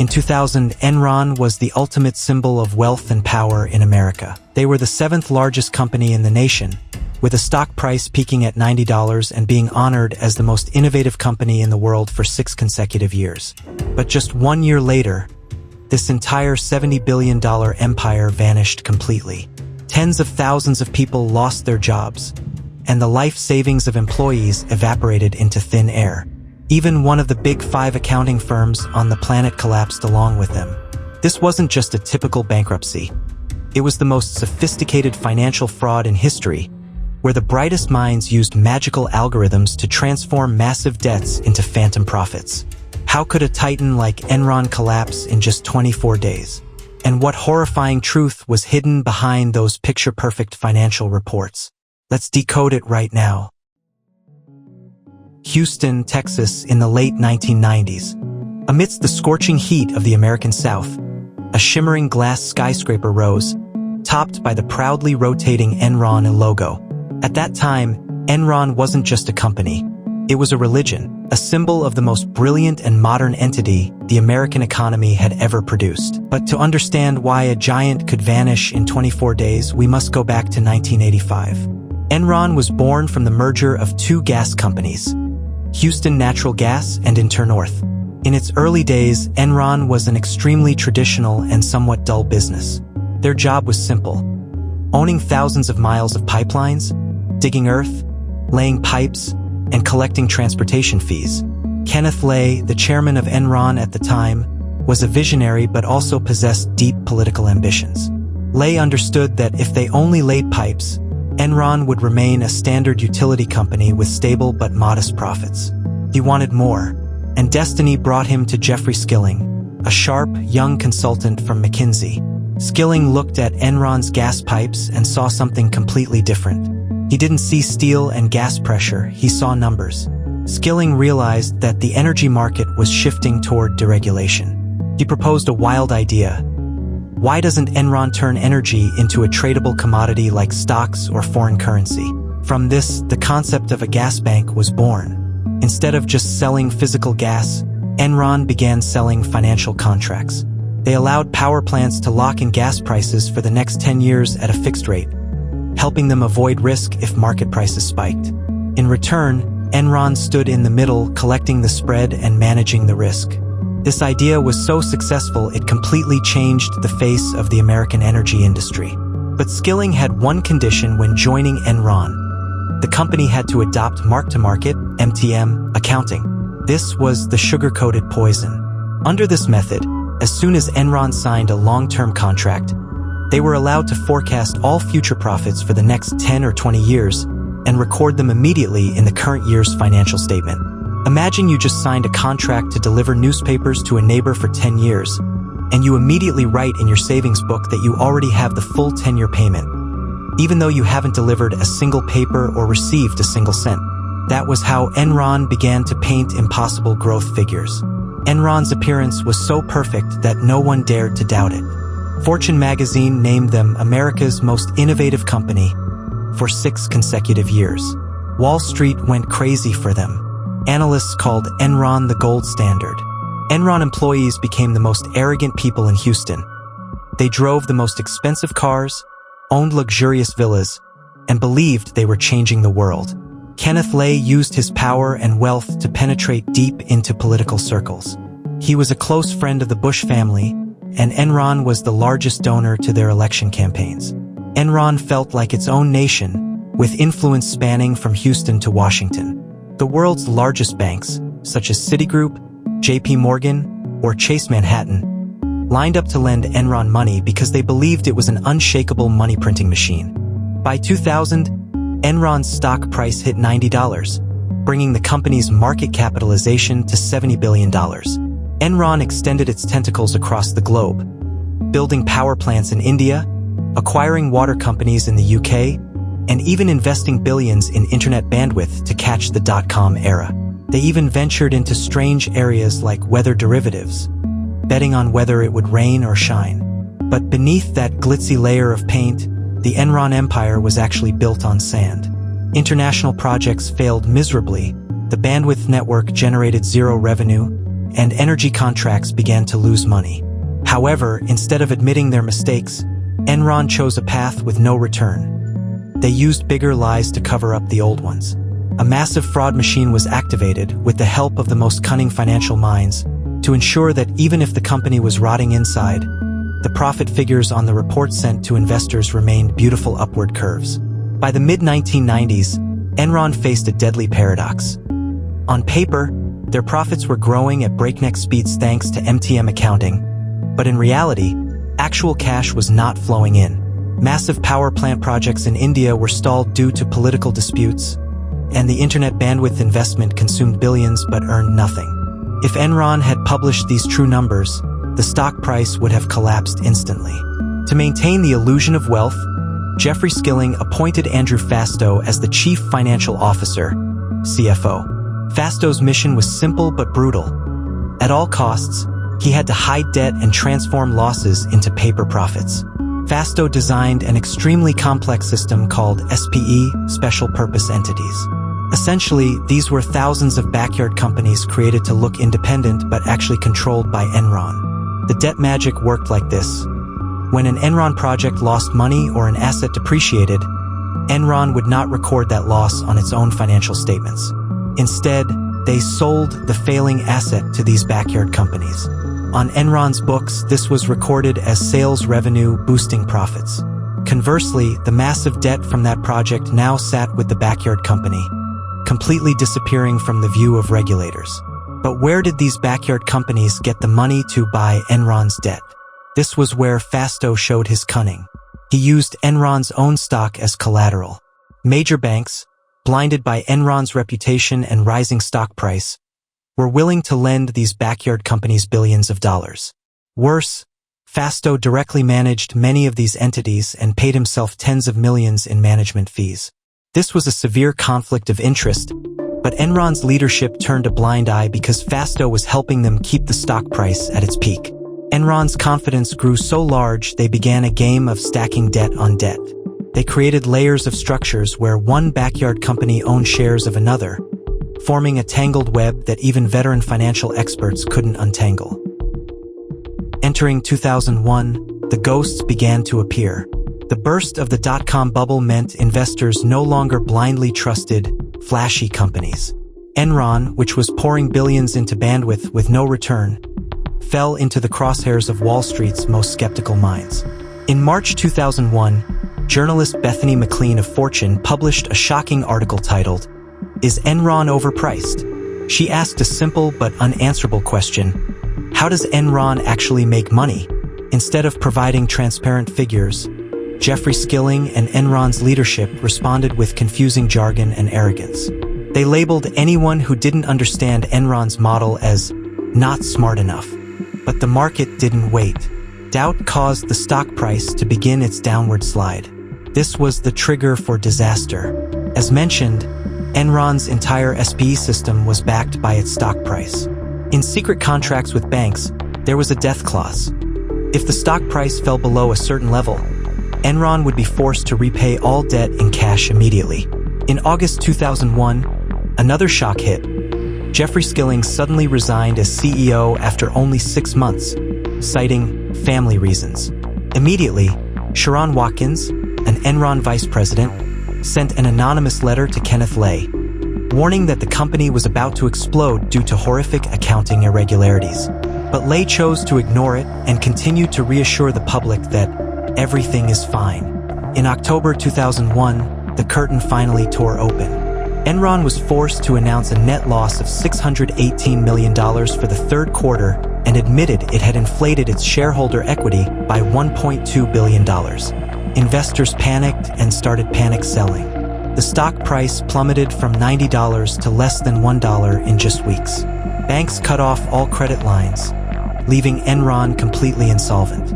In 2000, Enron was the ultimate symbol of wealth and power in America. They were the seventh largest company in the nation, with a stock price peaking at $90 and being honored as the most innovative company in the world for 6 consecutive years. But just 1 year later, this entire $70 billion empire vanished completely. Tens of thousands of people lost their jobs, and the life savings of employees evaporated into thin air. Even one of the big 5 accounting firms on the planet collapsed along with them. This wasn't just a typical bankruptcy. It was the most sophisticated financial fraud in history, where the brightest minds used magical algorithms to transform massive debts into phantom profits. How could a titan like Enron collapse in just 24 days? And what horrifying truth was hidden behind those picture-perfect financial reports? Let's decode it right now. Houston, Texas, in the late 1990s. Amidst the scorching heat of the American South, a shimmering glass skyscraper rose, topped by the proudly rotating Enron logo. At that time, Enron wasn't just a company. It was a religion, a symbol of the most brilliant and modern entity the American economy had ever produced. But to understand why a giant could vanish in 24 days, we must go back to 1985. Enron was born from the merger of 2 gas companies, Houston Natural Gas and Internorth. In its early days, Enron was an extremely traditional and somewhat dull business. Their job was simple: owning thousands of miles of pipelines, digging earth, laying pipes, and collecting transportation fees. Kenneth Lay, the chairman of Enron at the time, was a visionary but also possessed deep political ambitions. Lay understood that if they only laid pipes, Enron would remain a standard utility company with stable but modest profits. He wanted more, and destiny brought him to Jeffrey Skilling, a sharp, young consultant from McKinsey. Skilling looked at Enron's gas pipes and saw something completely different. He didn't see steel and gas pressure, he saw numbers. Skilling realized that the energy market was shifting toward deregulation. He proposed a wild idea. Why doesn't Enron turn energy into a tradable commodity like stocks or foreign currency? From this, the concept of a gas bank was born. Instead of just selling physical gas, Enron began selling financial contracts. They allowed power plants to lock in gas prices for the next 10 years at a fixed rate, helping them avoid risk if market prices spiked. In return, Enron stood in the middle, collecting the spread and managing the risk. This idea was so successful it completely changed the face of the American energy industry. But Skilling had one condition when joining Enron. The company had to adopt mark-to-market, MTM, accounting. This was the sugar-coated poison. Under this method, as soon as Enron signed a long-term contract, they were allowed to forecast all future profits for the next 10 or 20 years and record them immediately in the current year's financial statement. Imagine you just signed a contract to deliver newspapers to a neighbor for 10 years, and you immediately write in your savings book that you already have the full 10-year payment, even though you haven't delivered a single paper or received a single cent. That was how Enron began to paint impossible growth figures. Enron's appearance was so perfect that no one dared to doubt it. Fortune magazine named them America's most innovative company for 6 consecutive years. Wall Street went crazy for them. Analysts called Enron the gold standard. Enron employees became the most arrogant people in Houston. They drove the most expensive cars, owned luxurious villas, and believed they were changing the world. Kenneth Lay used his power and wealth to penetrate deep into political circles. He was a close friend of the Bush family, and Enron was the largest donor to their election campaigns. Enron felt like its own nation, with influence spanning from Houston to Washington. The world's largest banks, such as Citigroup, JP Morgan, or Chase Manhattan, lined up to lend Enron money because they believed it was an unshakable money-printing machine. By 2000, Enron's stock price hit $90, bringing the company's market capitalization to $70 billion. Enron extended its tentacles across the globe, building power plants in India, acquiring water companies in the UK, and even investing billions in internet bandwidth to catch the dot-com era. They even ventured into strange areas like weather derivatives, betting on whether it would rain or shine. But beneath that glitzy layer of paint, the Enron empire was actually built on sand. International projects failed miserably, the bandwidth network generated zero revenue, and energy contracts began to lose money. However, instead of admitting their mistakes, Enron chose a path with no return. They used bigger lies to cover up the old ones. A massive fraud machine was activated with the help of the most cunning financial minds to ensure that even if the company was rotting inside, the profit figures on the reports sent to investors remained beautiful upward curves. By the mid-1990s, Enron faced a deadly paradox. On paper, their profits were growing at breakneck speeds thanks to MTM accounting, but in reality, actual cash was not flowing in. Massive power plant projects in India were stalled due to political disputes, and the internet bandwidth investment consumed billions but earned nothing. If Enron had published these true numbers, the stock price would have collapsed instantly. To maintain the illusion of wealth, Jeffrey Skilling appointed Andrew Fastow as the Chief Financial Officer, CFO. Fastow's mission was simple but brutal. At all costs, he had to hide debt and transform losses into paper profits. Fastow designed an extremely complex system called SPE, Special Purpose Entities. Essentially, these were thousands of backyard companies created to look independent but actually controlled by Enron. The debt magic worked like this. When an Enron project lost money or an asset depreciated, Enron would not record that loss on its own financial statements. Instead, they sold the failing asset to these backyard companies. On Enron's books, this was recorded as sales revenue boosting profits. Conversely, the massive debt from that project now sat with the backyard company, completely disappearing from the view of regulators. But where did these backyard companies get the money to buy Enron's debt? This was where Fastow showed his cunning. He used Enron's own stock as collateral. Major banks, blinded by Enron's reputation and rising stock price, were willing to lend these backyard companies billions of dollars. Worse, Fastow directly managed many of these entities and paid himself tens of millions in management fees. This was a severe conflict of interest, but Enron's leadership turned a blind eye because Fastow was helping them keep the stock price at its peak. Enron's confidence grew so large they began a game of stacking debt on debt. They created layers of structures where one backyard company owned shares of another, forming a tangled web that even veteran financial experts couldn't untangle. Entering 2001, the ghosts began to appear. The burst of the dot-com bubble meant investors no longer blindly trusted flashy companies. Enron, which was pouring billions into bandwidth with no return, fell into the crosshairs of Wall Street's most skeptical minds. In March 2001, journalist Bethany McLean of Fortune published a shocking article titled, "Is Enron Overpriced?" She asked a simple but unanswerable question: how does Enron actually make money? Instead of providing transparent figures, Jeffrey Skilling and Enron's leadership responded with confusing jargon and arrogance. They labeled anyone who didn't understand Enron's model as not smart enough. But the market didn't wait. Doubt caused the stock price to begin its downward slide. This was the trigger for disaster. As mentioned, Enron's entire SPE system was backed by its stock price. In secret contracts with banks, there was a death clause. If the stock price fell below a certain level, Enron would be forced to repay all debt in cash immediately. In August 2001, another shock hit. Jeffrey Skilling suddenly resigned as CEO after only 6 months, citing family reasons. Immediately, Sharon Watkins, an Enron vice president, sent an anonymous letter to Kenneth Lay, warning that the company was about to explode due to horrific accounting irregularities. But Lay chose to ignore it and continued to reassure the public that everything is fine. In October 2001, the curtain finally tore open. Enron was forced to announce a net loss of $618 million for the third quarter and admitted it had inflated its shareholder equity by $1.2 billion. Investors panicked and started panic selling. The stock price plummeted from $90 to less than $1 in just weeks. Banks cut off all credit lines, leaving Enron completely insolvent.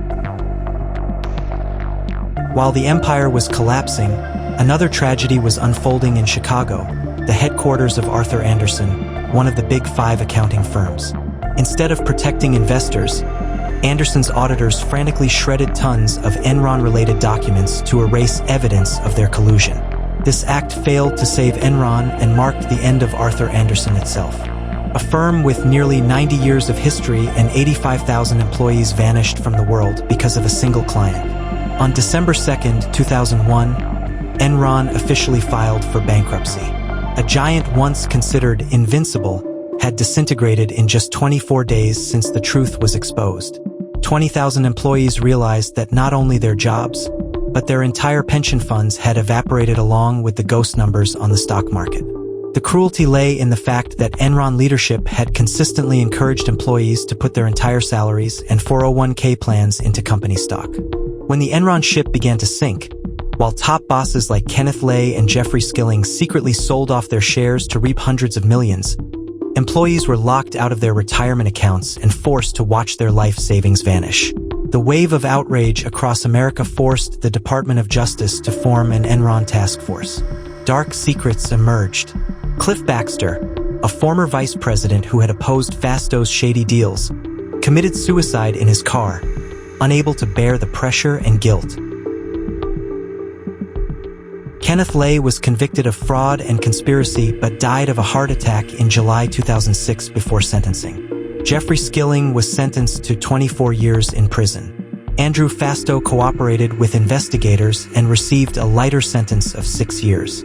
While the empire was collapsing, another tragedy was unfolding in Chicago, the headquarters of Arthur Andersen, one of the Big Five accounting firms. Instead of protecting investors, Andersen's auditors frantically shredded tons of Enron-related documents to erase evidence of their collusion. This act failed to save Enron and marked the end of Arthur Andersen itself. A firm with nearly 90 years of history and 85,000 employees vanished from the world because of a single client. On December 2, 2001, Enron officially filed for bankruptcy. A giant once considered invincible had disintegrated in just 24 days since the truth was exposed. 20,000 employees realized that not only their jobs, but their entire pension funds had evaporated along with the ghost numbers on the stock market. The cruelty lay in the fact that Enron leadership had consistently encouraged employees to put their entire salaries and 401k plans into company stock. When the Enron ship began to sink, while top bosses like Kenneth Lay and Jeffrey Skilling secretly sold off their shares to reap hundreds of millions, employees were locked out of their retirement accounts and forced to watch their life savings vanish. The wave of outrage across America forced the Department of Justice to form an Enron task force. Dark secrets emerged. Cliff Baxter, a former vice president who had opposed Fastow's shady deals, committed suicide in his car, unable to bear the pressure and guilt. Kenneth Lay was convicted of fraud and conspiracy but died of a heart attack in July 2006 before sentencing. Jeffrey Skilling was sentenced to 24 years in prison. Andrew Fastow cooperated with investigators and received a lighter sentence of 6 years.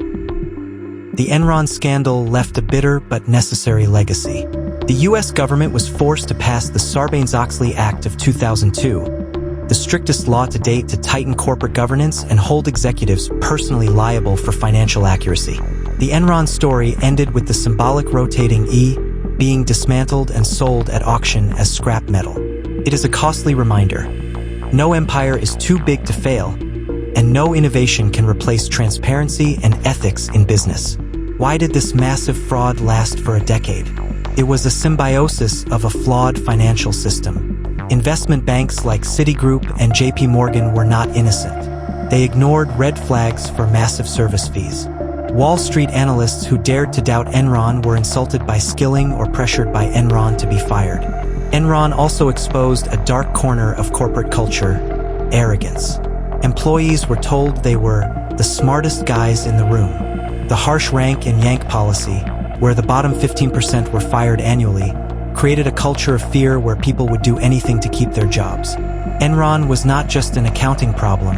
The Enron scandal left a bitter but necessary legacy. The U.S. government was forced to pass the Sarbanes-Oxley Act of 2002, the strictest law to date to tighten corporate governance and hold executives personally liable for financial accuracy. The Enron story ended with the symbolic rotating E being dismantled and sold at auction as scrap metal. It is a costly reminder. No empire is too big to fail, and no innovation can replace transparency and ethics in business. Why did this massive fraud last for a decade? It was a symbiosis of a flawed financial system. Investment banks like Citigroup and JP Morgan were not innocent. They ignored red flags for massive service fees. Wall Street analysts who dared to doubt Enron were insulted by Skilling or pressured by Enron to be fired. Enron also exposed a dark corner of corporate culture: arrogance. Employees were told they were the smartest guys in the room. The harsh rank and yank policy, where the bottom 15% were fired annually, created a culture of fear where people would do anything to keep their jobs. Enron was not just an accounting problem,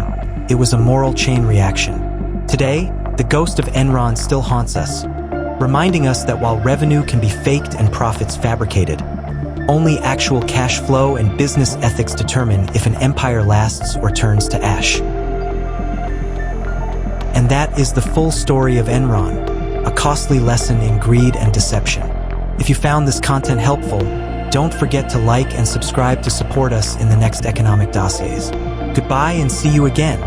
it was a moral chain reaction. Today, the ghost of Enron still haunts us, reminding us that while revenue can be faked and profits fabricated, only actual cash flow and business ethics determine if an empire lasts or turns to ash. And that is the full story of Enron, a costly lesson in greed and deception. If you found this content helpful, don't forget to like and subscribe to support us in the next economic dossiers. Goodbye and see you again.